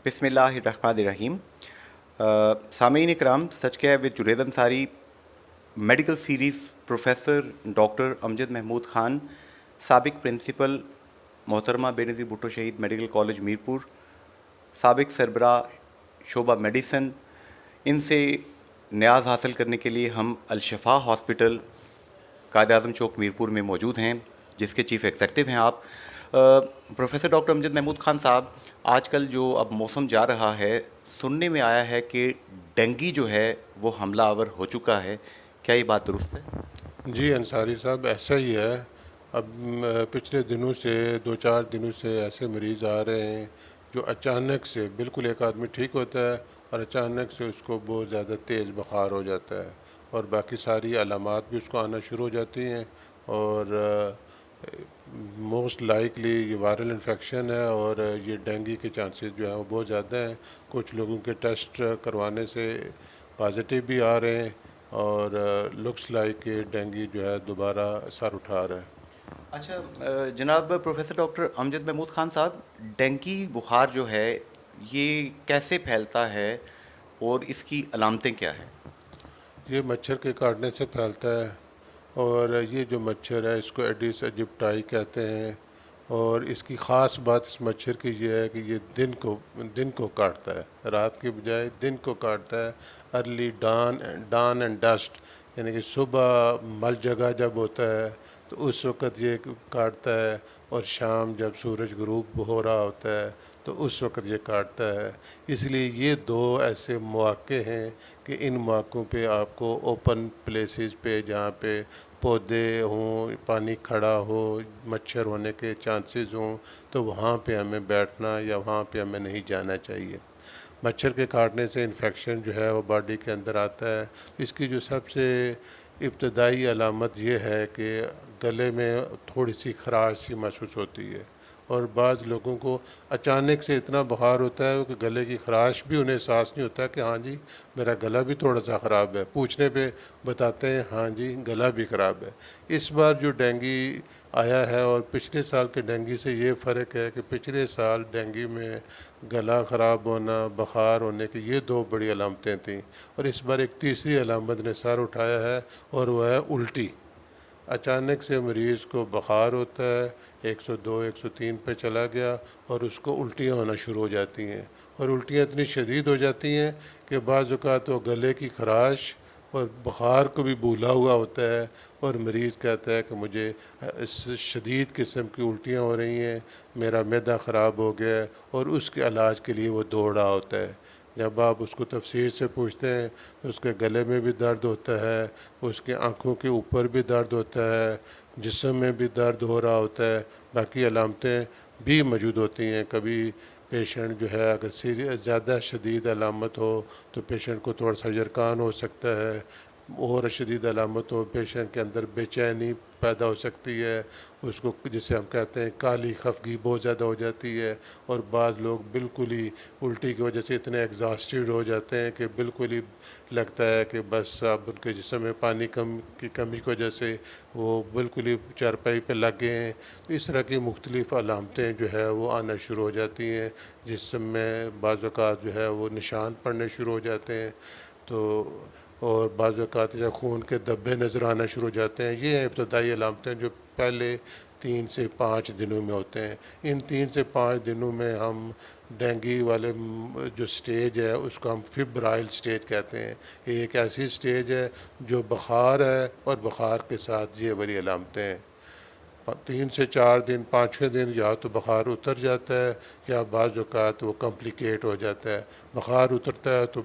بسم اللہ الرحمن الرحیم. سامعین اکرام, سچ کیا ہے with Junaid Ansari medical series professor doctor Amjad Mahmood Khan, سابق پرنسپل محترمہ بے نظیر بھٹو شہید میڈیکل کالج میرپور, سابق سربراہ شعبہ میڈیسن, ان سے نیاز حاصل کرنے کے لیے ہم الشفا ہاسپٹل قائد اعظم چوک میرپور میں موجود ہیں, جس کے چیف ایگزیکٹو ہیں آپ. پروفیسر ڈاکٹر امجد محمود خان صاحب, آج کل جو اب موسم جا رہا ہے, سننے میں آیا ہے کہ ڈینگی جو ہے وہ حملہ آور ہو چکا ہے, کیا یہ بات درست ہے؟ جی انصاری صاحب, ایسا ہی ہے. اب پچھلے دنوں سے 2-4 دنوں سے ایسے مریض آ رہے ہیں جو اچانک سے بالکل ایک آدمی ٹھیک ہوتا ہے اور اچانک سے اس کو بہت زیادہ تیز بخار ہو جاتا ہے اور باقی ساری علامات بھی اس کو آنا شروع ہو جاتی ہیں. اور موسٹ لائکلی یہ وائرل انفیکشن ہے اور یہ ڈینگی کے چانسز جو ہیں وہ بہت زیادہ ہیں. کچھ لوگوں کے ٹیسٹ کروانے سے پازیٹیو بھی آ رہے ہیں اور لکس لائک کہ ڈینگی جو ہے دوبارہ سر اٹھا رہا ہے. اچھا جناب پروفیسر ڈاکٹر امجد محمود خان صاحب, ڈینگی بخار جو ہے یہ کیسے پھیلتا ہے اور اس کی علامتیں کیا ہیں؟ یہ مچھر کے کاٹنے سے پھیلتا ہے اور یہ جو مچھر ہے اس کو ایڈیس ایجپٹائی کہتے ہیں. اور اس کی خاص بات اس مچھر کی یہ ہے کہ یہ دن کو کاٹتا ہے, رات کے بجائے دن کو کاٹتا ہے. ارلی ڈان اینڈ ڈسٹ, یعنی کہ صبح مل جگہ جب ہوتا ہے تو اس وقت یہ کاٹتا ہے, اور شام جب سورج غروب ہو رہا ہوتا ہے تو اس وقت یہ کاٹتا ہے. اس لیے یہ دو ایسے مواقع ہیں کہ ان مواقعوں پہ آپ کو اوپن پلیسز پہ جہاں پہ پودے ہوں, پانی کھڑا ہو, مچھر ہونے کے چانسز ہوں, تو وہاں پہ ہمیں بیٹھنا یا وہاں پہ ہمیں نہیں جانا چاہیے. مچھر کے کاٹنے سے انفیکشن جو ہے وہ باڈی کے اندر آتا ہے. اس کی جو سب سے ابتدائی علامت یہ ہے کہ گلے میں تھوڑی سی خراش سی محسوس ہوتی ہے, اور بعض لوگوں کو اچانک سے اتنا بخار ہوتا ہے کہ گلے کی خراش بھی انہیں احساس نہیں ہوتا کہ ہاں جی میرا گلا بھی تھوڑا سا خراب ہے. پوچھنے پہ بتاتے ہیں ہاں جی گلا بھی خراب ہے. اس بار جو ڈینگی آیا ہے اور پچھلے سال کے ڈینگی سے یہ فرق ہے کہ پچھلے سال ڈینگی میں گلا خراب ہونا, بخار ہونے کی یہ دو بڑی علامتیں تھیں, اور اس بار ایک تیسری علامت نے سر اٹھایا ہے اور وہ ہے الٹی. اچانک سے مریض کو بخار ہوتا ہے, 102 103 پہ چلا گیا اور اس کو الٹیاں ہونا شروع ہو جاتی ہیں, اور الٹیاں اتنی شدید ہو جاتی ہیں کہ بعض اوقات وہ گلے کی خراش اور بخار کو بھی بھولا ہوا ہوتا ہے, اور مریض کہتا ہے کہ مجھے اس شدید قسم کی الٹیاں ہو رہی ہیں, میرا معدہ خراب ہو گیا ہے, اور اس کے علاج کے لیے وہ دوڑ رہا ہوتا ہے. جب آپ اس کو تفصیل سے پوچھتے ہیں تو اس کے گلے میں بھی درد ہوتا ہے, اس کے آنکھوں کے اوپر بھی درد ہوتا ہے, جسم میں بھی درد ہو رہا ہوتا ہے, باقی علامتیں بھی موجود ہوتی ہیں. کبھی پیشنٹ جو ہے اگر زیادہ شدید علامت ہو تو پیشنٹ کو تھوڑا سا جرکان ہو سکتا ہے, اور شدید علامت ہو پیشنٹ کے اندر بے چینی پیدا ہو سکتی ہے, اس کو جسے ہم کہتے ہیں کالی خفگی بہت زیادہ ہو جاتی ہے, اور بعض لوگ بالکل ہی الٹی کی وجہ سے اتنے ایگزاسٹڈ ہو جاتے ہیں کہ بالکل ہی لگتا ہے کہ بس اب ان کے جسم میں پانی کی کمی کی وجہ سے وہ بالکل ہی چارپائی پہ لگ گئے ہیں. تو اس طرح کی مختلف علامتیں جو ہے وہ آنا شروع ہو جاتی ہیں, جسم میں بعض اوقات جو ہے وہ نشان پڑنے شروع ہو جاتے ہیں, تو اور بعض اوقات جو خون کے دھبے نظر آنا شروع ہو جاتے ہیں. یہ ہیں ابتدائی علامتیں جو پہلے 3 سے 5 دنوں میں ہوتے ہیں. ان 3 سے 5 دنوں میں ہم ڈینگی والے جو سٹیج ہے اس کو ہم فبرائل سٹیج کہتے ہیں. یہ ایک ایسی سٹیج ہے جو بخار ہے اور بخار کے ساتھ یہ والی علامتیں ہیں. 3 سے 4 دن 5 دن یا تو بخار اتر جاتا ہے یا بعض اوقات وہ کمپلیکیٹ ہو جاتا ہے. بخار اترتا ہے تو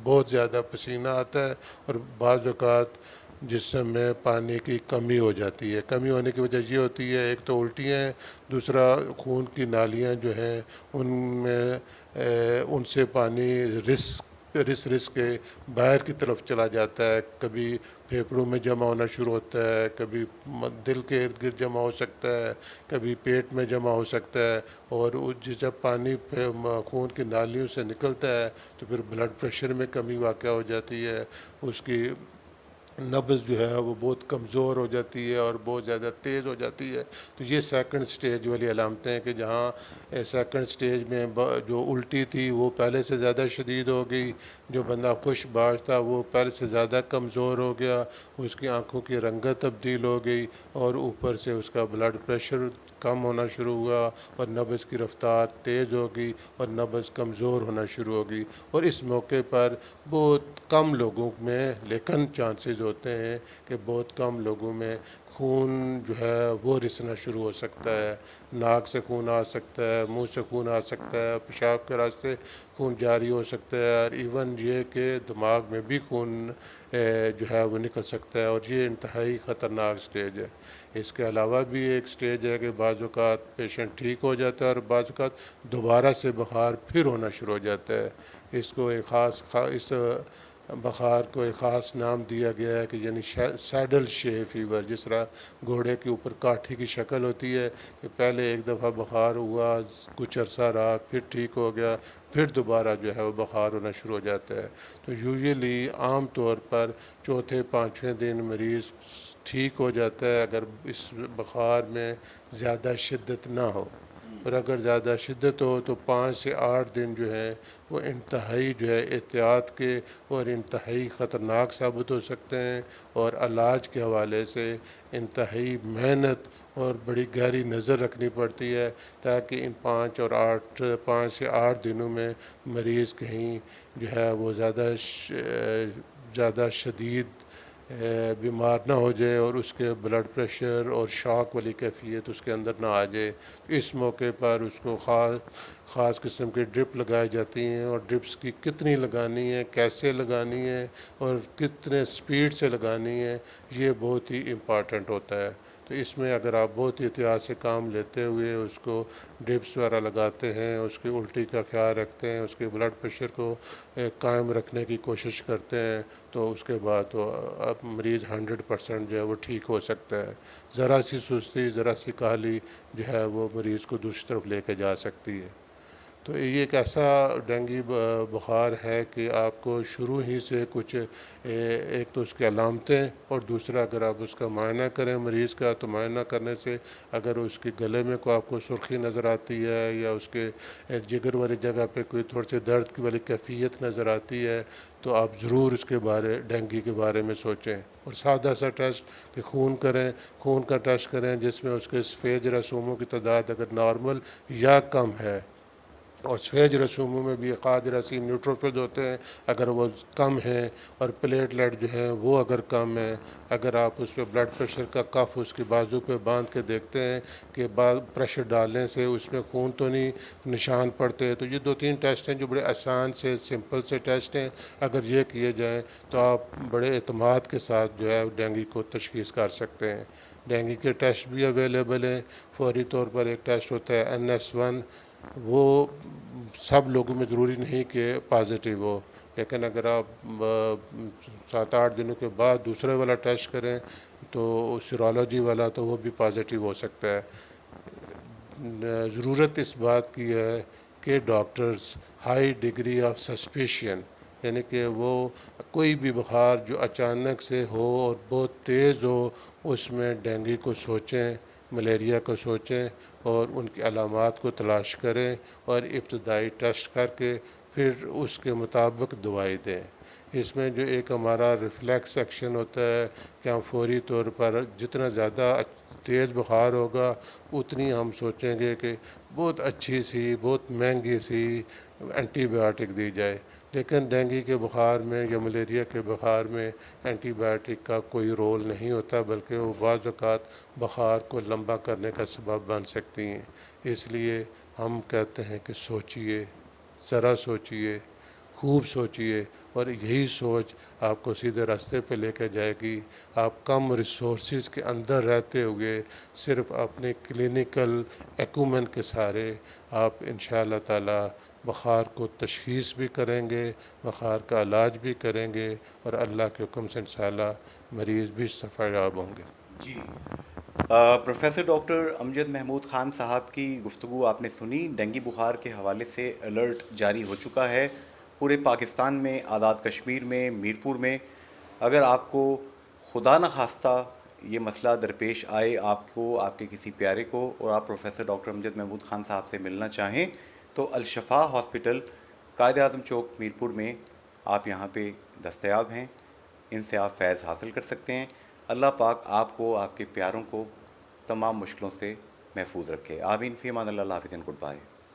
بہت زیادہ پسینہ آتا ہے, اور بعض اوقات جسم میں پانی کی کمی ہو جاتی ہے. کمی ہونے کی وجہ یہ ہوتی ہے, ایک تو الٹیاں ہیں, دوسرا خون کی نالیاں جو ہیں ان میں ان سے پانی رس کے باہر کی طرف چلا جاتا ہے. کبھی پھیپھڑوں میں جمع ہونا شروع ہوتا ہے, کبھی دل کے ارد گرد جمع ہو سکتا ہے, کبھی پیٹ میں جمع ہو سکتا ہے, اور جب پانی خون کی نالیوں سے نکلتا ہے تو پھر بلڈ پریشر میں کمی واقع ہو جاتی ہے. اس کی نبض جو ہے وہ بہت کمزور ہو جاتی ہے اور بہت زیادہ تیز ہو جاتی ہے. تو یہ سیکنڈ سٹیج والی علامتیں ہیں کہ جہاں سیکنڈ سٹیج میں جو الٹی تھی وہ پہلے سے زیادہ شدید ہو گئی, جو بندہ خوش باش تھا وہ پہلے سے زیادہ کمزور ہو گیا, اس کی آنکھوں کی رنگت تبدیل ہو گئی, اور اوپر سے اس کا بلڈ پریشر کم ہونا شروع ہوا, اور نبض کی رفتار تیز ہوگی اور نبض کمزور ہونا شروع ہوگی. اور اس موقع پر بہت کم لوگوں میں, لیکن چانسز ہوتے ہیں کہ بہت کم لوگوں میں خون جو ہے وہ رسنا شروع ہو سکتا ہے. ناک سے خون آ سکتا ہے, منہ سے خون آ سکتا ہے, پیشاب کے راستے خون جاری ہو سکتا ہے, اور ایون یہ کہ دماغ میں بھی خون جو ہے وہ نکل سکتا ہے, اور یہ انتہائی خطرناک سٹیج ہے. اس کے علاوہ بھی ایک سٹیج ہے کہ بعض اوقات پیشنٹ ٹھیک ہو جاتا ہے اور بعض اوقات دوبارہ سے بخار پھر ہونا شروع ہو جاتا ہے. اس کو ایک اس بخار کو ایک خاص نام دیا گیا ہے کہ یعنی سیڈل شے فیور, جس طرح گھوڑے کے اوپر کاٹھی کی شکل ہوتی ہے کہ پہلے ایک دفعہ بخار ہوا, کچھ عرصہ رہا, پھر ٹھیک ہو گیا, پھر دوبارہ جو ہے وہ بخار ہونا شروع ہو جاتا ہے. تو یوزلی عام طور پر چوتھے پانچویں دن مریض ٹھیک ہو جاتا ہے اگر اس بخار میں زیادہ شدت نہ ہو, اور اگر زیادہ شدت ہو تو 5 سے 8 دن جو ہے وہ انتہائی جو ہے احتیاط کے اور انتہائی خطرناک ثابت ہو سکتے ہیں, اور علاج کے حوالے سے انتہائی محنت اور بڑی گہری نظر رکھنی پڑتی ہے تاکہ ان 5 سے 8 دنوں میں مریض کہیں جو ہے وہ زیادہ شدید بیمار نہ ہو جائے اور اس کے بلڈ پریشر اور شاک والی کیفیت اس کے اندر نہ آ جائے. اس موقع پر اس کو خاص قسم کی ڈرپ لگائی جاتی ہیں, اور ڈرپس کی کتنی لگانی ہے, کیسے لگانی ہے, اور کتنے سپیڈ سے لگانی ہے, یہ بہت ہی امپارٹنٹ ہوتا ہے. تو اس میں اگر آپ بہت احتیاط سے کام لیتے ہوئے اس کو ڈرپس وغیرہ لگاتے ہیں, اس کی الٹی کا خیال رکھتے ہیں, اس کے بلڈ پریشر کو قائم رکھنے کی کوشش کرتے ہیں, تو اس کے بعد تو اب مریض 100% جو ہے وہ ٹھیک ہو سکتا ہے. ذرا سی سستی, ذرا سی کاہلی جو ہے وہ مریض کو دوسری طرف لے کے جا سکتی ہے. تو یہ ایک ایسا ڈینگی بخار ہے کہ آپ کو شروع ہی سے کچھ ایک تو اس کی علامتیں, اور دوسرا اگر آپ اس کا معائنہ کریں مریض کا, تو معائنہ کرنے سے اگر اس کے گلے میں آپ کو سرخی نظر آتی ہے یا اس کے جگر والی جگہ پہ کوئی تھوڑی سی درد کی والی کیفیت نظر آتی ہے, تو آپ ضرور اس کے ڈینگی کے بارے میں سوچیں. اور سادہ سا ٹیسٹ کہ خون کا ٹیسٹ کریں جس میں اس کے سفید جراثوموں کی تعداد اگر نارمل یا کم ہے, اور سفید جراثوموں میں بھی ایک جراثیم نیوٹروفلز ہوتے ہیں, اگر وہ کم ہیں, اور پلیٹلیٹ جو ہیں وہ اگر کم ہیں, اگر آپ اس پہ بلڈ پریشر کا کف اس کی بازو پہ باندھ کے دیکھتے ہیں کہ پریشر ڈالنے سے اس میں خون تو نہیں نشان پڑتے, تو یہ 2-3 ٹیسٹ ہیں جو بڑے آسان سے سمپل سے ٹیسٹ ہیں. اگر یہ کیے جائیں تو آپ بڑے اعتماد کے ساتھ جو ہے ڈینگی کو تشخیص کر سکتے ہیں. ڈینگی کے ٹیسٹ بھی اویلیبل ہیں. فوری طور پر ایک ٹیسٹ ہوتا ہے NS1, وہ سب لوگوں میں ضروری نہیں کہ پازیٹیو ہو, لیکن اگر آپ 7-8 دنوں کے بعد دوسرے والا ٹیسٹ کریں تو سیرولوجی والا, تو وہ بھی پازیٹیو ہو سکتا ہے. ضرورت اس بات کی ہے کہ doctors high degree of suspicion, یعنی کہ وہ کوئی بھی بخار جو اچانک سے ہو اور بہت تیز ہو اس میں ڈینگی کو سوچیں, ملیریا کو سوچیں, اور ان کی علامات کو تلاش کریں, اور ابتدائی ٹیسٹ کر کے پھر اس کے مطابق دوائی دیں. اس میں جو ایک ہمارا ریفلیکس ایکشن ہوتا ہے کہ ہم فوری طور پر جتنا زیادہ تیز بخار ہوگا اتنی ہم سوچیں گے کہ بہت اچھی سی, بہت مہنگی سی اینٹی بایوٹک دی جائے. لیکن ڈینگی کے بخار میں یا ملیریا کے بخار میں اینٹی بایوٹک کا کوئی رول نہیں ہوتا, بلکہ وہ بعض اوقات بخار کو لمبا کرنے کا سبب بن سکتی ہیں. اس لیے ہم کہتے ہیں کہ سوچئے, ذرا سوچئے, خوب سوچئے, اور یہی سوچ آپ کو سیدھے راستے پہ لے کے جائے گی. آپ کم ریسورسز کے اندر رہتے ہوئے صرف اپنے کلینیکل ایکومن کے سہارے آپ انشاءاللہ تعالی بخار کو تشخیص بھی کریں گے, بخار کا علاج بھی کریں گے, اور اللہ کے حکم سے انشاءاللہ مریض بھی شفا یاب ہوں گے. جی پروفیسر ڈاکٹر امجد محمود خان صاحب کی گفتگو آپ نے سنی. ڈینگی بخار کے حوالے سے الرٹ جاری ہو چکا ہے پورے پاکستان میں, آزاد کشمیر میں, میرپور میں. اگر آپ کو خدا نخواستہ یہ مسئلہ درپیش آئے آپ کو، آپ کے کسی پیارے کو، اور آپ پروفیسر ڈاکٹر امجد محمود خان صاحب سے ملنا چاہیں تو الشفا ہاسپٹل قائد اعظم چوک میرپور میں آپ یہاں پہ دستیاب ہیں، ان سے آپ فیض حاصل کر سکتے ہیں۔ اللہ پاک آپ کو، آپ کے پیاروں کو تمام مشکلوں سے محفوظ رکھے، آمین، فی امان اللہ، حافظ، گڈ بائے۔